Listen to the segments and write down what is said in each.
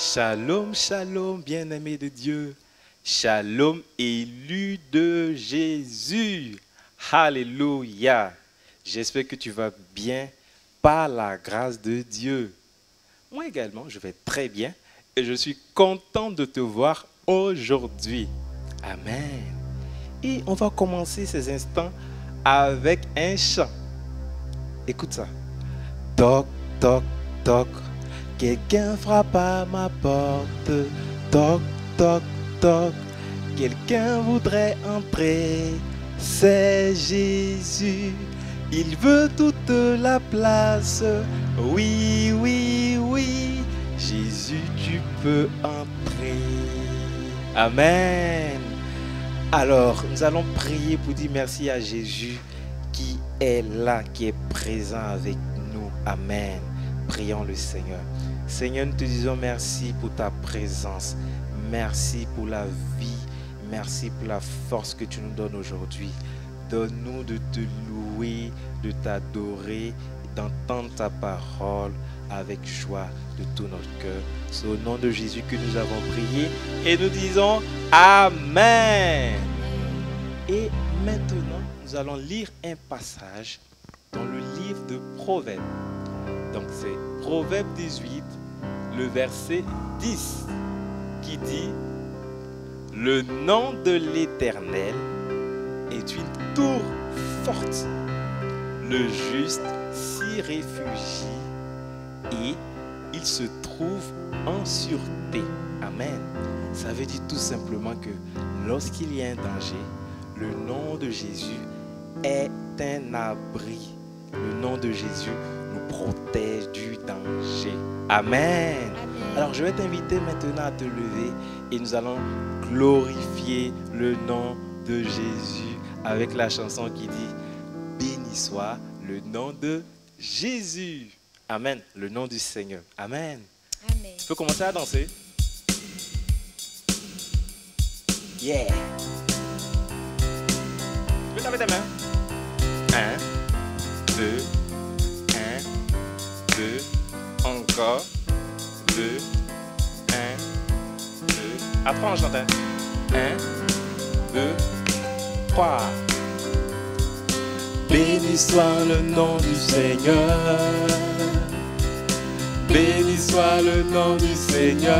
Shalom, shalom, bien-aimé de Dieu. Shalom, élu de Jésus. Alléluia. J'espère que tu vas bien par la grâce de Dieu. Moi également, je vais très bien et je suis content de te voir aujourd'hui. Amen. Et on va commencer ces instants avec un chant. Écoute ça. Toc, toc, toc. Quelqu'un frappe à ma porte. Toc, toc, toc. Quelqu'un voudrait entrer. C'est Jésus. Il veut toute la place. Oui, oui, oui. Jésus, tu peux entrer. Amen. Alors, nous allons prier pour dire merci à Jésus qui est là, qui est présent avec nous. Amen. Prions le Seigneur. Seigneur, nous te disons merci pour ta présence. Merci pour la vie. Merci pour la force que tu nous donnes aujourd'hui. Donne-nous de te louer, de t'adorer, d'entendre ta parole avec joie de tout notre cœur. C'est au nom de Jésus que nous avons prié et nous disons Amen. Et maintenant, nous allons lire un passage dans le livre de Proverbes. Donc c'est Proverbe 18, le verset 10, qui dit « Le nom de l'Éternel est une tour forte. Le juste s'y réfugie et il se trouve en sûreté. » Amen. Ça veut dire tout simplement que lorsqu'il y a un danger, le nom de Jésus est un abri. Le nom de Jésus nous protège du danger. Amen. Amen. Alors je vais t'inviter maintenant à te lever et nous allons glorifier le nom de Jésus avec la chanson qui dit « Béni soit le nom de Jésus ». Amen. Le nom du Seigneur. Amen. Amen. Tu peux commencer à danser. Yeah. Tu peux taper tes mains. 1, 2, 1, 2, encore, 2, 1, 2. Après on chante. 1, 2, 3. Béni soit le nom du Seigneur. Béni soit le nom du Seigneur.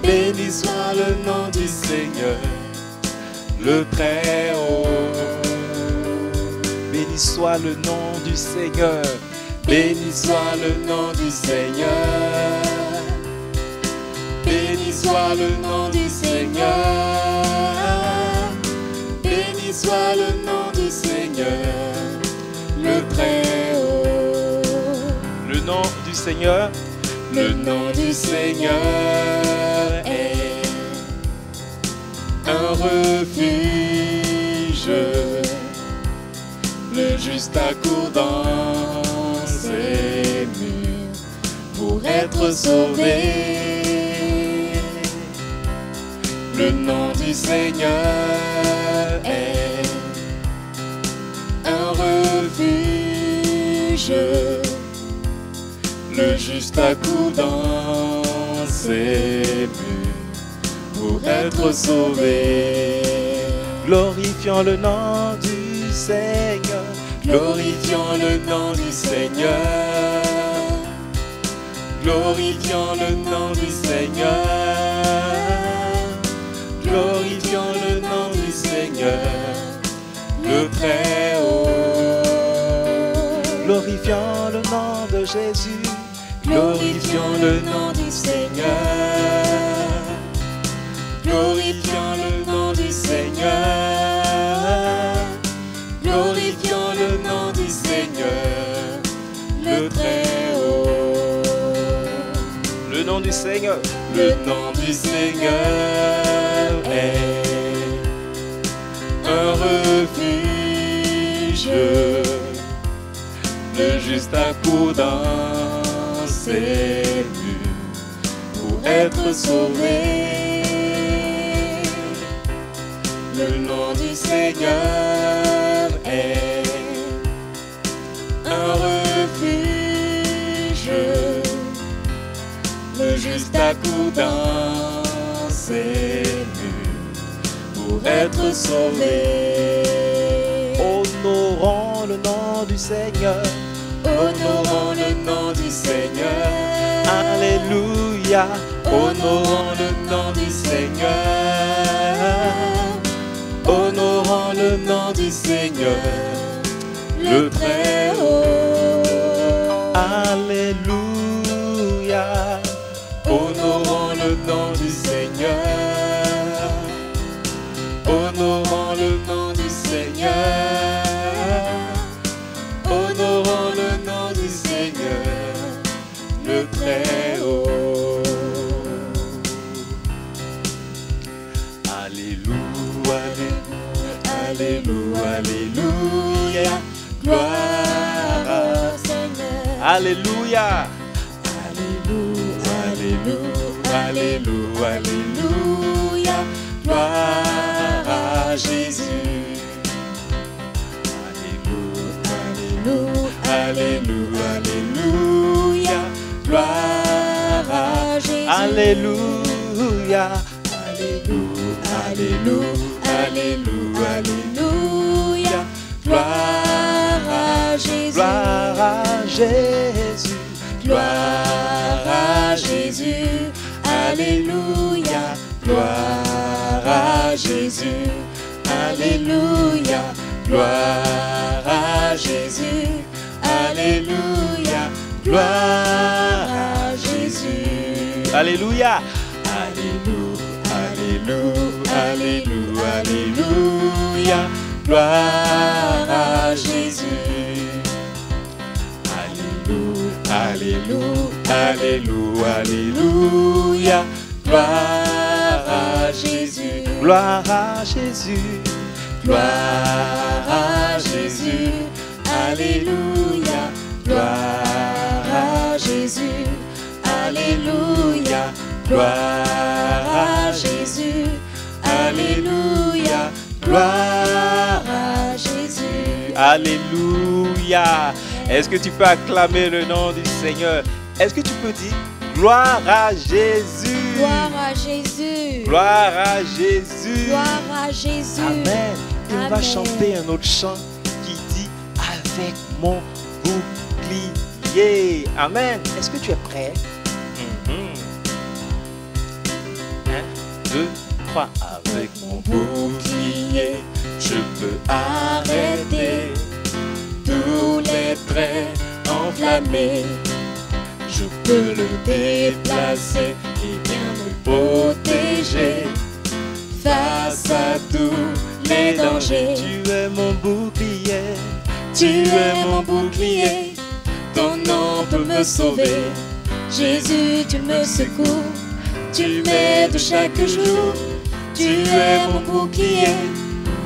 Béni soit le nom du Seigneur, le Très-Haut. Béni soit le nom du Seigneur. Béni soit le nom du Seigneur. Béni soit le nom du Seigneur. Béni soit le nom du Seigneur, le Très-Haut. Le nom du Seigneur. Le nom du Seigneur est un refuge. Le juste accourt dans ses murs pour être sauvé. Le nom du Seigneur est un refuge. Le juste accourt dans ses murs pour être sauvé. Glorifions le nom du Seigneur. Glorifions le nom du Seigneur. Glorifions le nom du Seigneur. Glorifions le nom du Seigneur, le Très-Haut. Glorifions le nom de Jésus. Glorifions le nom du Seigneur. Glorifions le nom du Seigneur. Glorifions le nom du Seigneur, le Très-Haut. Le nom du Seigneur. Le nom du Seigneur est un refuge. Le juste accourt dans ses murs pour être sauvé. Le nom du Seigneur est un refuge. juste à coup dans ses murs pour être sauvés. Honorons le nom du Seigneur. Honorons le nom du Seigneur. Alléluia. Honorons le nom du Seigneur. Honorons le nom du Seigneur, le Très-Haut. Alléluia. Honorons le nom du Seigneur. Honorons le nom du Seigneur. Honorons le nom du Seigneur, le Très-Haut. Alléluia, Alléluia, Alléluia, gloire au Seigneur. Alléluia, Alléluia, Alléluia, Alléluia, gloire à Jésus. Alléluia, Alléluia, Alléluia, gloire à Jésus. Alléluia, Alléluia, Alléluia, Alléluia, gloire à Jésus. Gloire à Jésus. Gloire à Jésus. Alléluia, gloire à Jésus. Alléluia, gloire à Jésus. Alléluia, gloire à Jésus. Alléluia. Alléluia, Alléluia, Alléluia, gloire à Jésus. Alléluia, Alléluia, Alléluia, gloire à Jésus. Gloire à Jésus. Gloire à Jésus. Alléluia, gloire à Jésus. Alléluia, gloire à Jésus. Alléluia, gloire à Jésus. Alléluia. Est-ce que tu peux acclamer le nom du Seigneur? Est-ce que tu peux dire gloire à Jésus? Gloire à Jésus. Gloire à Jésus. Gloire à Jésus. Amen. Et on va Amen. chanter un autre chant qui dit avec mon bouclier. Amen. Est-ce que tu es prêt? 1, 2, 3. Avec mon bouclier, je peux arrêter tous les traits enflammés. Je peux le déplacer et bien me protéger face à tous les dangers. Tu es mon bouclier, tu es mon bouclier. Ton nom peut me sauver. Jésus, tu me secours. Tu m'aides chaque jour. Tu es mon bouclier.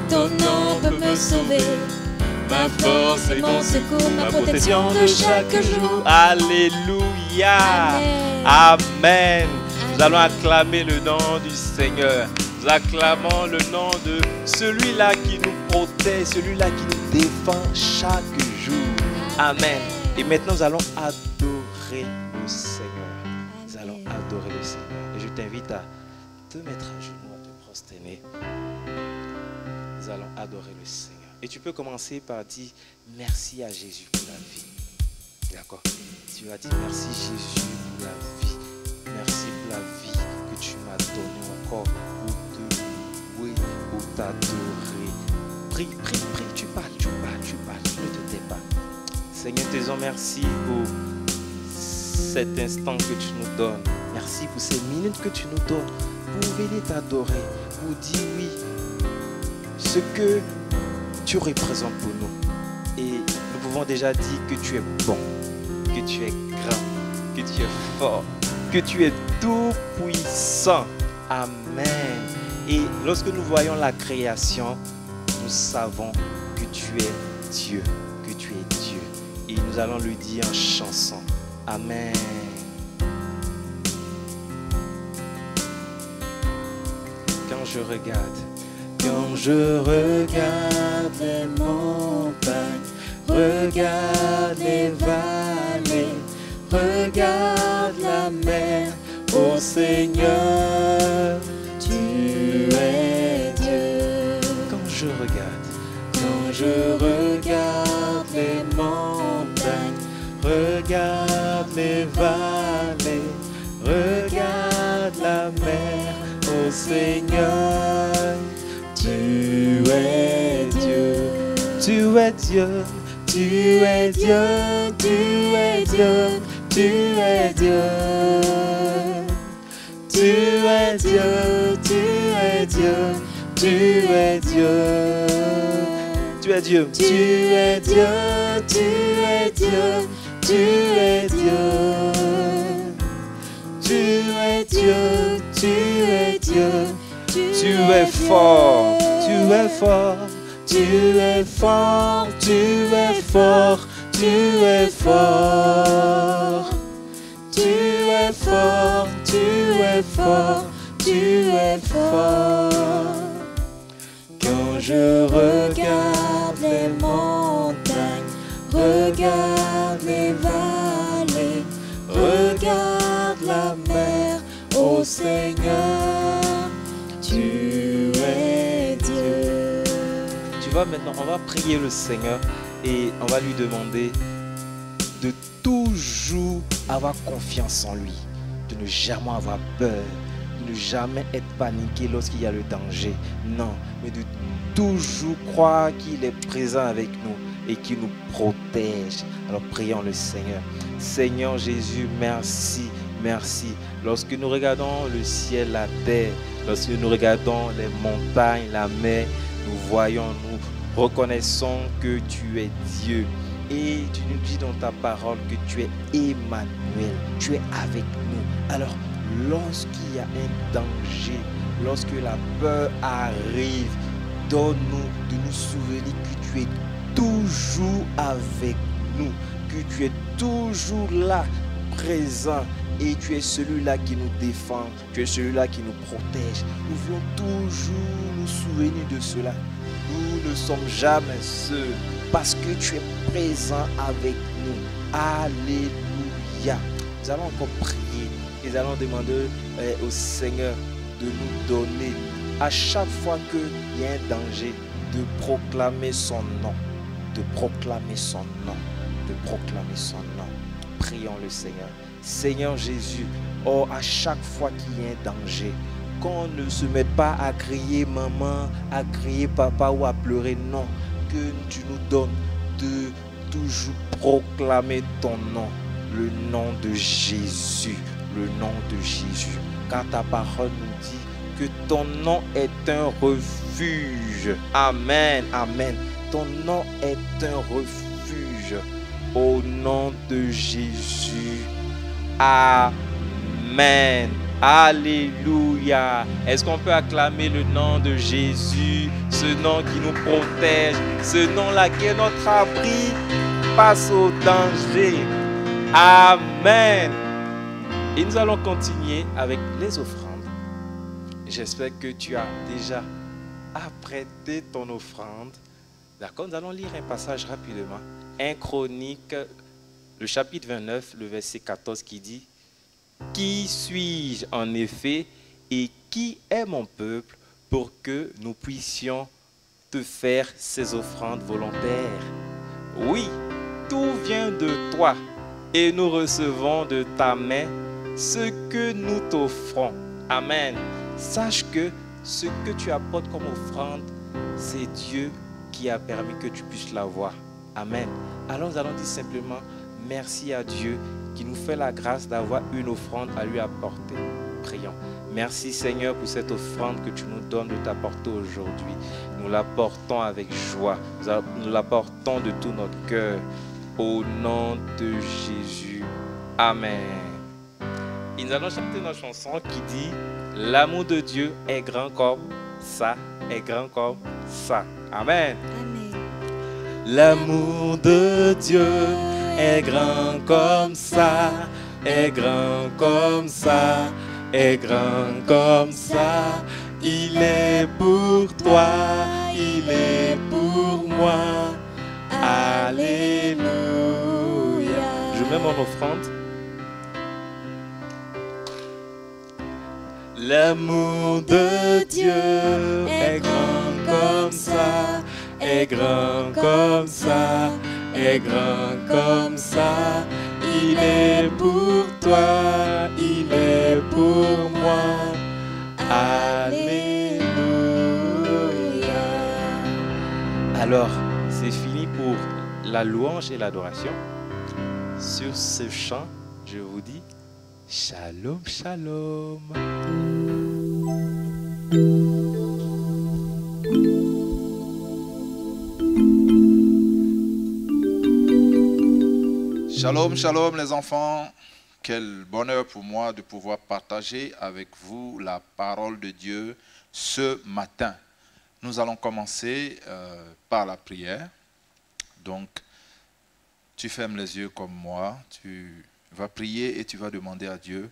Ton nom peut me sauver. Ma force et mon secours, ma protection de chaque jour. Alléluia. Amen. Amen. Nous allons acclamer le nom du Seigneur. Nous acclamons le nom de celui-là qui nous protège, celui-là qui nous défend chaque jour. Amen. Et maintenant, nous allons adorer le Seigneur. Nous allons adorer le Seigneur. Et je t'invite à te mettre à genoux, à te prosterner. Nous allons adorer le Seigneur. Et tu peux commencer par dire merci à Jésus pour la vie. D'accord? Tu vas dire merci Jésus pour la vie. Merci pour la vie que tu m'as donnée encore pour te louer, pour t'adorer. Prie, prie, prie. Tu parles. Ne te tais pas. Seigneur, te disons merci pour cet instant que tu nous donnes. Merci pour ces minutes que tu nous donnes pour venir t'adorer, pour dire oui, ce que tu représentes pour nous. Et nous pouvons déjà dire que tu es bon, que tu es grand, que tu es fort, que tu es tout puissant. Amen. Et lorsque nous voyons la création, nous savons que tu es Dieu, que tu es Dieu. Et nous allons le dire en chanson. Amen. Quand je regarde les montagnes, regarde les vallées, regarde la mer ô Seigneur, tu es Dieu. Quand je regarde les montagnes, regarde les vallées, regarde la mer, ô Seigneur, tu es Dieu. Tu es Dieu, tu es Dieu, tu es Dieu, tu es Dieu. Tu es Dieu, tu es Dieu, tu es Dieu. Tu es Dieu, tu es Dieu, tu es Dieu, tu es Dieu. Tu es Dieu, tu es Dieu, tu es fort, tu es fort, tu es fort, tu es fort, tu es fort. Tu es fort, tu es fort, tu es fort. Quand je regarde les montagnes, regarde les vallées, regarde la mer, ô Seigneur, tu es Dieu. Tu vois, maintenant, on va prier le Seigneur et on va lui demander de toujours avoir confiance en lui, de ne jamais avoir peur, de ne jamais être paniqué lorsqu'il y a le danger. Non, mais de toujours croire qu'il est présent avec nous et qu'il nous protège. Alors prions le Seigneur. Seigneur Jésus, merci, merci. Lorsque nous regardons le ciel, la terre, lorsque nous regardons les montagnes, la mer, nous voyons, nous reconnaissons que tu es Dieu. Et tu nous dis dans ta parole que tu es Emmanuel, tu es avec nous. Alors, lorsqu'il y a un danger, lorsque la peur arrive, donne-nous de nous souvenir que tu es toujours avec nous, que tu es toujours là, présent. Et tu es celui-là qui nous défend, tu es celui-là qui nous protège. Nous voulons toujours nous souvenir de cela. Nous ne sommes jamais seuls parce que tu es présent avec nous. Alléluia. Nous allons encore prier et nous allons demander au Seigneur de nous donner à chaque fois qu'il y a un danger de proclamer son nom, de proclamer son nom, de proclamer son nom. Prions le Seigneur. Seigneur Jésus, oh, à chaque fois qu'il y a un danger, qu'on ne se mette pas à crier maman, à crier papa ou à pleurer, non, que tu nous donnes de toujours proclamer ton nom, le nom de Jésus, le nom de Jésus. Car ta parole nous dit que ton nom est un refuge. Amen, amen. Ton nom est un refuge. Au nom de Jésus. Amen. Alléluia. Est-ce qu'on peut acclamer le nom de Jésus, ce nom qui nous protège, ce nom-là qui est notre abri face au danger. Amen. Et nous allons continuer avec les offrandes. J'espère que tu as déjà apprêté ton offrande. D'accord, nous allons lire un passage rapidement. 1 Chronique, le chapitre 29, le verset 14 qui dit: qui suis-je en effet et qui est mon peuple pour que nous puissions te faire ces offrandes volontaires? Oui, tout vient de toi et nous recevons de ta main ce que nous t'offrons. Amen. Sache que ce que tu apportes comme offrande, c'est Dieu qui a permis que tu puisses l'avoir. Amen. Alors nous allons dire simplement merci à Dieu qui nous fait la grâce d'avoir une offrande à lui apporter. Prions. Merci Seigneur pour cette offrande que tu nous donnes de t'apporter aujourd'hui. Nous l'apportons avec joie. Nous l'apportons de tout notre cœur. Au nom de Jésus. Amen. Et nous allons chanter notre chanson qui dit: l'amour de Dieu est grand comme ça, est grand comme ça. Amen. Amen. L'amour de Dieu est grand comme ça, est grand comme ça, est grand comme ça. Il est pour toi, il est pour moi. Alléluia. Je mets mon offrande. L'amour de Dieu est grand comme ça, est grand comme ça, est grand comme ça. Il est pour toi, il est pour moi. Alléluia. Alors, c'est fini pour la louange et l'adoration. Sur ce chant, je vous dis Shalom, shalom. Shalom, shalom les enfants. Quel bonheur pour moi de pouvoir partager avec vous la parole de Dieu ce matin. Nous allons commencer par la prière. Donc, tu fermes les yeux comme moi, tu vas prier et tu vas demander à Dieu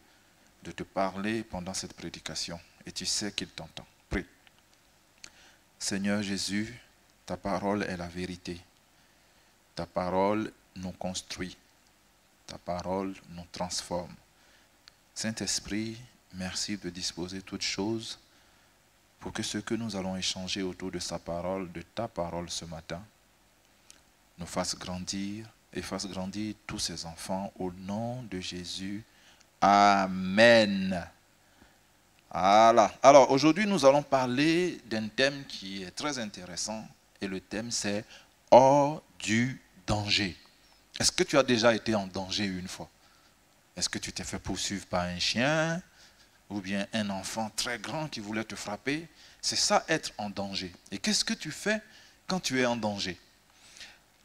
de te parler pendant cette prédication. Et tu sais qu'il t'entend. Prie. Seigneur Jésus, ta parole est la vérité. Ta parole nous construit. Ta parole nous transforme. Saint-Esprit, merci de disposer toutes choses pour que ce que nous allons échanger autour de sa parole, de ta parole ce matin, nous fasse grandir et fasse grandir tous ces enfants au nom de Jésus. Amen. Voilà. Alors aujourd'hui, nous allons parler d'un thème qui est très intéressant et le thème c'est « Hors du danger ». Est-ce que tu as déjà été en danger une fois? Est-ce que tu t'es fait poursuivre par un chien ou bien un enfant très grand qui voulait te frapper? C'est ça, être en danger. Et qu'est-ce que tu fais quand tu es en danger?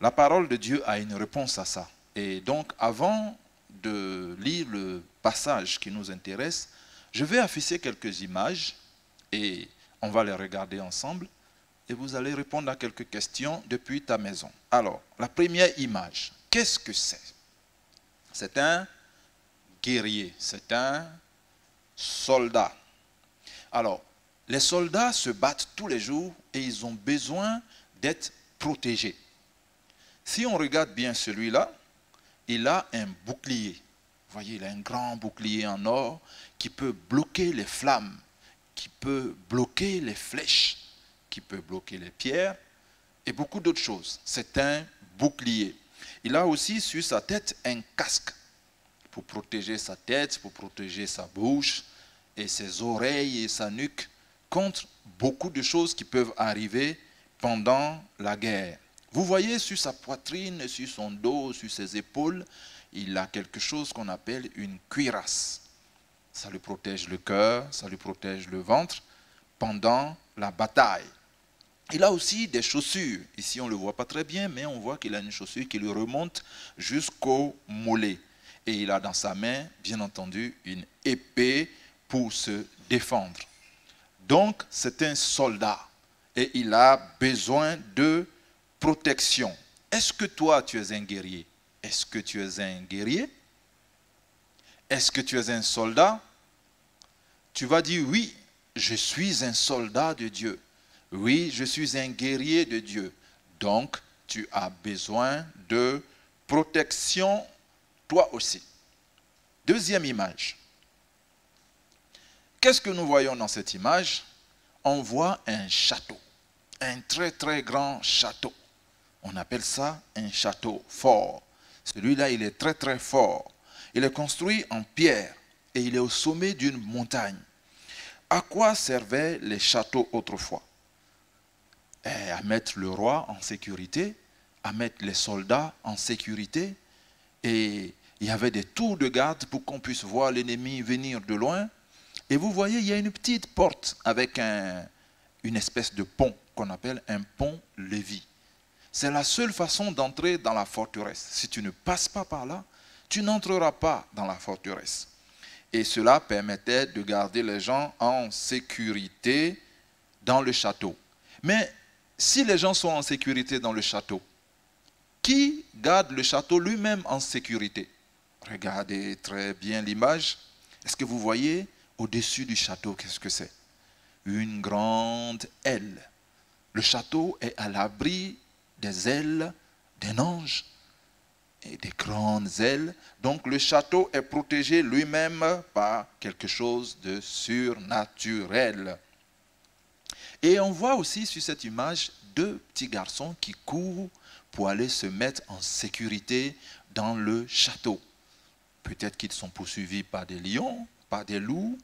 La parole de Dieu a une réponse à ça. Et donc, avant de lire le passage qui nous intéresse, je vais afficher quelques images et on va les regarder ensemble. Et vous allez répondre à quelques questions depuis ta maison. Alors, la première image, qu'est-ce que c'est? C'est un guerrier, c'est un soldat. Alors, les soldats se battent tous les jours et ils ont besoin d'être protégés. Si on regarde bien celui-là, il a un bouclier. Vous voyez, il a un grand bouclier en or qui peut bloquer les flammes, qui peut bloquer les flèches, qui peut bloquer les pierres et beaucoup d'autres choses. C'est un bouclier. Il a aussi sur sa tête un casque pour protéger sa tête, pour protéger sa bouche et ses oreilles et sa nuque contre beaucoup de choses qui peuvent arriver pendant la guerre. Vous voyez sur sa poitrine, sur son dos, sur ses épaules, il a quelque chose qu'on appelle une cuirasse. Ça lui protège le cœur, ça lui protège le ventre pendant la bataille. Il a aussi des chaussures. Ici, on ne le voit pas très bien, mais on voit qu'il a une chaussure qui lui remonte jusqu'au mollet. Et il a dans sa main, bien entendu, une épée pour se défendre. Donc, c'est un soldat. Et il a besoin de protection. Est-ce que toi, tu es un guerrier? Est-ce que tu es un guerrier? Est-ce que tu es un soldat? Tu vas dire, oui, je suis un soldat de Dieu. Oui, je suis un guerrier de Dieu. Donc, tu as besoin de protection, toi aussi. Deuxième image. Qu'est-ce que nous voyons dans cette image? On voit un château. Un très très grand château. On appelle ça un château fort. Celui-là, il est très très fort. Il est construit en pierre et il est au sommet d'une montagne. À quoi servaient les châteaux autrefois? À mettre le roi en sécurité, à mettre les soldats en sécurité. Et il y avait des tours de garde pour qu'on puisse voir l'ennemi venir de loin. Et vous voyez, il y a une petite porte avec une espèce de pont qu'on appelle un pont-levis. C'est la seule façon d'entrer dans la forteresse. Si tu ne passes pas par là, tu n'entreras pas dans la forteresse. Et cela permettait de garder les gens en sécurité dans le château. Mais si les gens sont en sécurité dans le château, qui garde le château lui-même en sécurité? Regardez très bien l'image. Est-ce que vous voyez au-dessus du château, qu'est-ce que c'est? Une grande aile. Le château est à l'abri des ailes d'un ange. et des grandes ailes. Donc le château est protégé lui-même par quelque chose de surnaturel. Et on voit aussi sur cette image deux petits garçons qui courent pour aller se mettre en sécurité dans le château. Peut-être qu'ils sont poursuivis par des lions, par des loups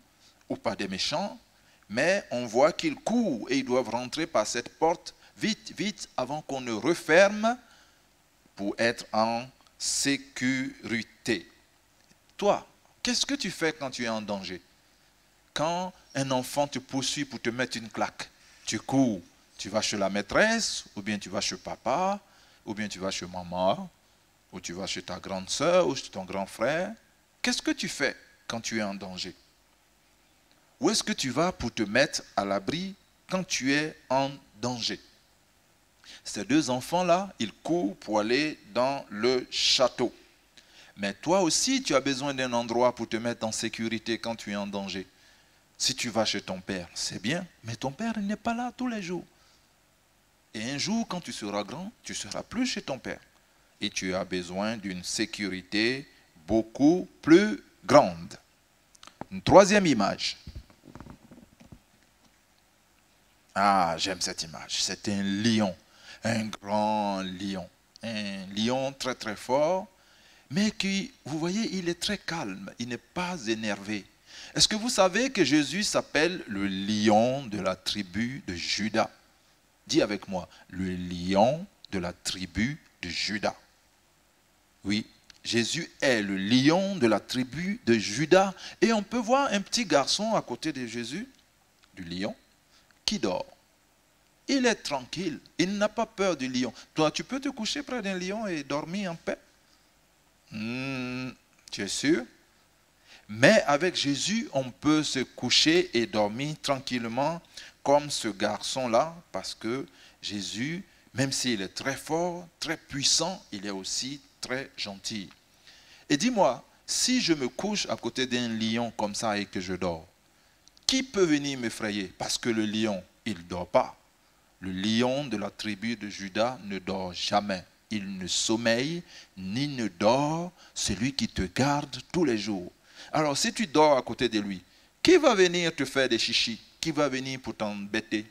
ou par des méchants, mais on voit qu'ils courent et ils doivent rentrer par cette porte vite, vite, avant qu'on ne referme pour être en sécurité. Toi, qu'est-ce que tu fais quand tu es en danger? Quand un enfant te poursuit pour te mettre une claque, tu cours, tu vas chez la maîtresse, ou bien tu vas chez papa, ou bien tu vas chez maman, ou tu vas chez ta grande sœur, ou chez ton grand frère. Qu'est-ce que tu fais quand tu es en danger? Où est-ce que tu vas pour te mettre à l'abri quand tu es en danger? Ces deux enfants-là, ils courent pour aller dans le château. Mais toi aussi, tu as besoin d'un endroit pour te mettre en sécurité quand tu es en danger. Si tu vas chez ton père, c'est bien, mais ton père n'est pas là tous les jours. Et un jour, quand tu seras grand, tu ne seras plus chez ton père. Et tu as besoin d'une sécurité beaucoup plus grande. Une troisième image. Ah, j'aime cette image. C'est un lion, un grand lion. Un lion très très fort, mais qui, vous voyez, il est très calme, il n'est pas énervé. Est-ce que vous savez que Jésus s'appelle le lion de la tribu de Juda? Dis avec moi, le lion de la tribu de Juda. Oui, Jésus est le lion de la tribu de Juda. Et on peut voir un petit garçon à côté de Jésus, du lion, qui dort. Il est tranquille, il n'a pas peur du lion. Toi, tu peux te coucher près d'un lion et dormir en paix? Tu es sûr? Mais avec Jésus, on peut se coucher et dormir tranquillement comme ce garçon-là, parce que Jésus, même s'il est très fort, très puissant, il est aussi très gentil. Et dis-moi, si je me couche à côté d'un lion comme ça et que je dors, qui peut venir m'effrayer? Parce que le lion, il ne dort pas. Le lion de la tribu de Juda ne dort jamais. Il ne sommeille ni ne dort, celui qui te garde tous les jours. Alors si tu dors à côté de lui, qui va venir te faire des chichis? Qui va venir pour t'embêter?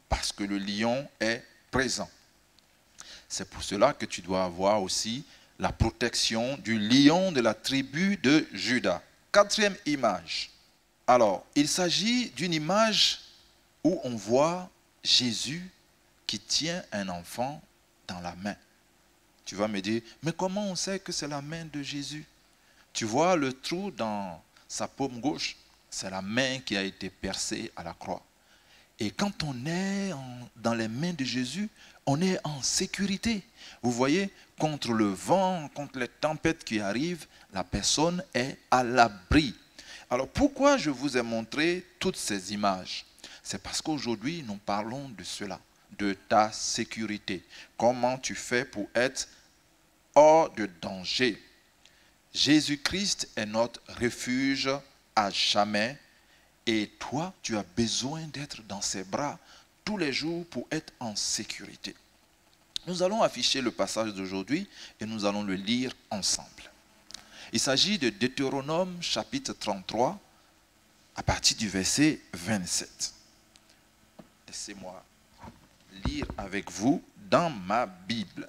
Parce que le lion est présent. C'est pour cela que tu dois avoir aussi la protection du lion de la tribu de Juda. Quatrième image. Alors, il s'agit d'une image où on voit Jésus qui tient un enfant dans la main. Tu vas me dire, mais comment on sait que c'est la main de Jésus? Tu vois le trou dans sa paume gauche, c'est la main qui a été percée à la croix. Et quand on est dans les mains de Jésus, on est en sécurité. Vous voyez, contre le vent, contre les tempêtes qui arrivent, la personne est à l'abri. Alors pourquoi je vous ai montré toutes ces images? C'est parce qu'aujourd'hui, nous parlons de cela, de ta sécurité. Comment tu fais pour être hors de danger? Jésus-Christ est notre refuge à jamais. Et toi, tu as besoin d'être dans ses bras tous les jours pour être en sécurité. Nous allons afficher le passage d'aujourd'hui et nous allons le lire ensemble. Il s'agit de Deutéronome chapitre 33 à partir du verset 27. Laissez-moi lire avec vous dans ma Bible.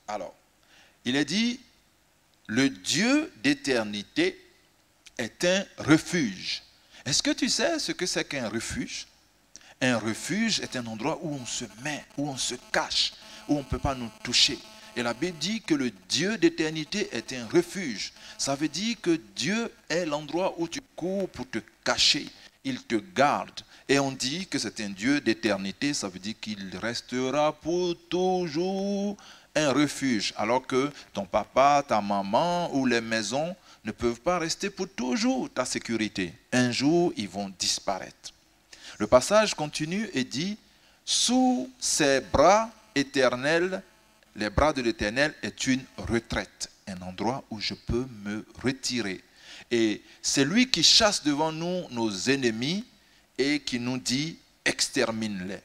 Alors, il est dit, le Dieu d'éternité est un refuge. Est-ce que tu sais ce que c'est qu'un refuge? Un refuge est un endroit où on se met, où on se cache, où on ne peut pas nous toucher. Et la Bible dit que le Dieu d'éternité est un refuge. Ça veut dire que Dieu est l'endroit où tu cours pour te cacher. Il te garde. Et on dit que c'est un Dieu d'éternité, ça veut dire qu'il restera pour toujours un refuge. Alors que ton papa, ta maman ou les maisons ne peuvent pas rester pour toujours ta sécurité. Un jour, ils vont disparaître. Le passage continue et dit, sous ses bras éternels, les bras de l'Éternel est une retraite, un endroit où je peux me retirer. Et c'est lui qui chasse devant nous nos ennemis et qui nous dit, extermine-les.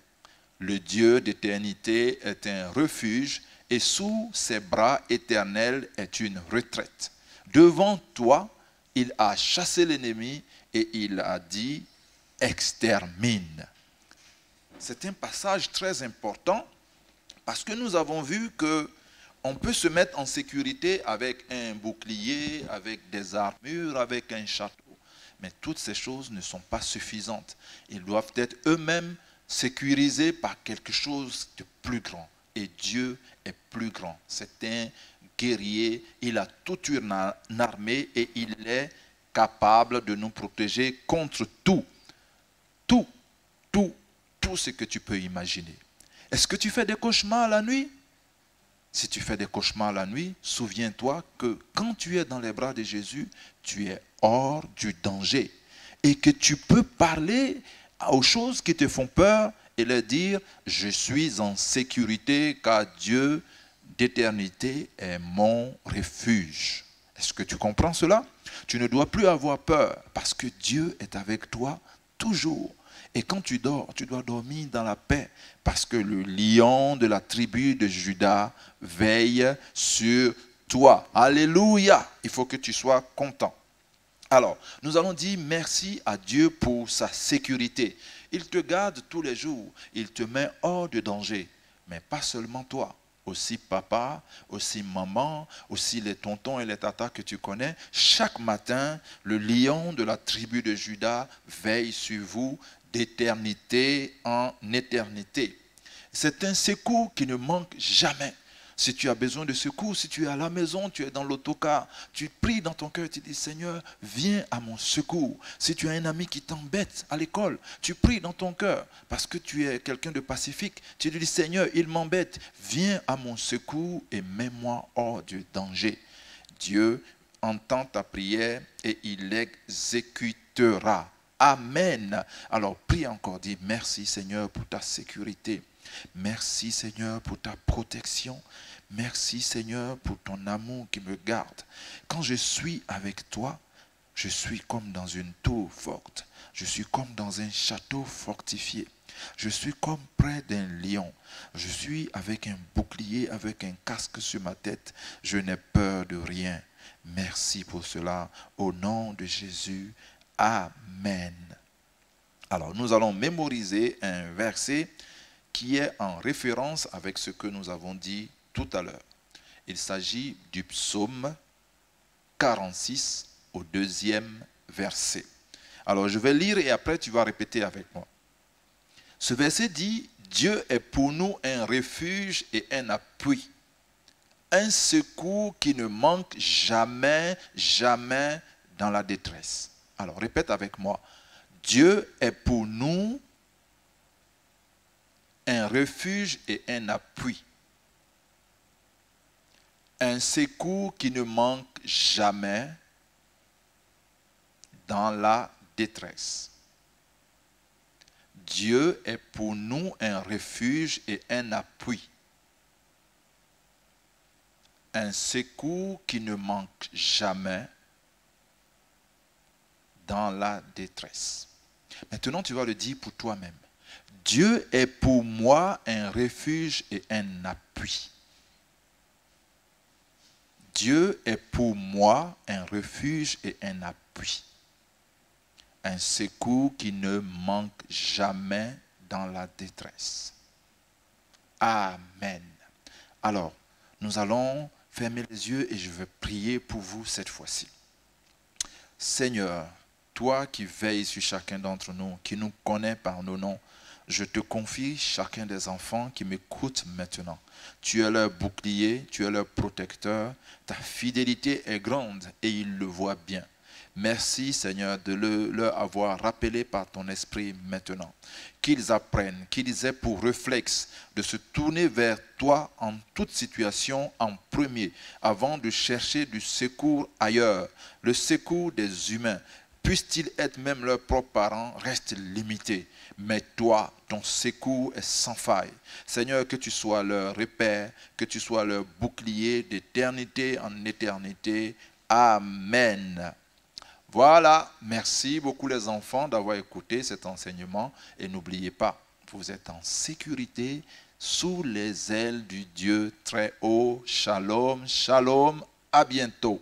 Le Dieu d'éternité est un refuge et sous ses bras éternels est une retraite. Devant toi, il a chassé l'ennemi et il a dit « extermine ». C'est un passage très important parce que nous avons vu qu'on peut se mettre en sécurité avec un bouclier, avec des armures, avec un château. Mais toutes ces choses ne sont pas suffisantes. Ils doivent être eux-mêmes sécurisés par quelque chose de plus grand. Et Dieu est plus grand. C'est un guerrier, il a toute une armée et il est capable de nous protéger contre tout ce que tu peux imaginer. Est-ce que tu fais des cauchemars la nuit? Si tu fais des cauchemars la nuit, souviens-toi que quand tu es dans les bras de Jésus, tu es hors du danger et que tu peux parler aux choses qui te font peur et leur dire « Je suis en sécurité car Dieu d'éternité est mon refuge ». Est-ce que tu comprends cela? Tu ne dois plus avoir peur parce que Dieu est avec toi toujours. Et quand tu dors, tu dois dormir dans la paix parce que le lion de la tribu de Juda veille sur toi. Alléluia! Il faut que tu sois content. Alors, nous allons dire merci à Dieu pour sa sécurité. Il te garde tous les jours. Il te met hors de danger. Mais pas seulement toi. Aussi papa, aussi maman, aussi les tontons et les tatas que tu connais. Chaque matin, le lion de la tribu de Juda veille sur vous d'éternité en éternité. C'est un secours qui ne manque jamais. Si tu as besoin de secours, si tu es à la maison, tu es dans l'autocar, tu pries dans ton cœur, tu dis Seigneur, viens à mon secours. Si tu as un ami qui t'embête à l'école, tu pries dans ton cœur parce que tu es quelqu'un de pacifique. Tu dis Seigneur, il m'embête, viens à mon secours et mets-moi hors du danger. Dieu entend ta prière et il l'exécutera. Amen. Alors prie encore, dis merci Seigneur pour ta sécurité. Merci Seigneur pour ta protection. Merci Seigneur pour ton amour qui me garde. Quand je suis avec toi, je suis comme dans une tour forte. Je suis comme dans un château fortifié. Je suis comme près d'un lion. Je suis avec un bouclier, avec un casque sur ma tête. Je n'ai peur de rien. Merci pour cela. Au nom de Jésus. Amen. Alors, nous allons mémoriser un verset qui est en référence avec ce que nous avons dit tout à l'heure. Il s'agit du psaume 46 au 2e verset. Alors, je vais lire et après tu vas répéter avec moi. Ce verset dit « Dieu est pour nous un refuge et un appui, un secours qui ne manque jamais, jamais dans la détresse. » Alors, répète avec moi. Dieu est pour nous un refuge et un appui. Un secours qui ne manque jamais dans la détresse. Dieu est pour nous un refuge et un appui. Un secours qui ne manque jamais dans la détresse. Maintenant, tu vas le dire pour toi-même. Dieu est pour moi un refuge et un appui. Dieu est pour moi un refuge et un appui. Un secours qui ne manque jamais dans la détresse. Amen. Alors, nous allons fermer les yeux et je vais prier pour vous cette fois-ci. Seigneur, toi qui veilles sur chacun d'entre nous, qui nous connais par nos noms, je te confie chacun des enfants qui m'écoutent maintenant. Tu es leur bouclier, tu es leur protecteur. Ta fidélité est grande et ils le voient bien. Merci Seigneur de leur avoir rappelé par ton esprit maintenant. Qu'ils apprennent, qu'ils aient pour réflexe de se tourner vers toi en toute situation en premier, avant de chercher du secours ailleurs, le secours des humains. Puissent-ils être même leurs propres parents, reste limité. Mais toi, ton secours est sans faille. Seigneur, que tu sois leur repère, que tu sois leur bouclier d'éternité en éternité. Amen. Voilà, merci beaucoup les enfants d'avoir écouté cet enseignement. Et n'oubliez pas, vous êtes en sécurité sous les ailes du Dieu très haut. Shalom, shalom, à bientôt.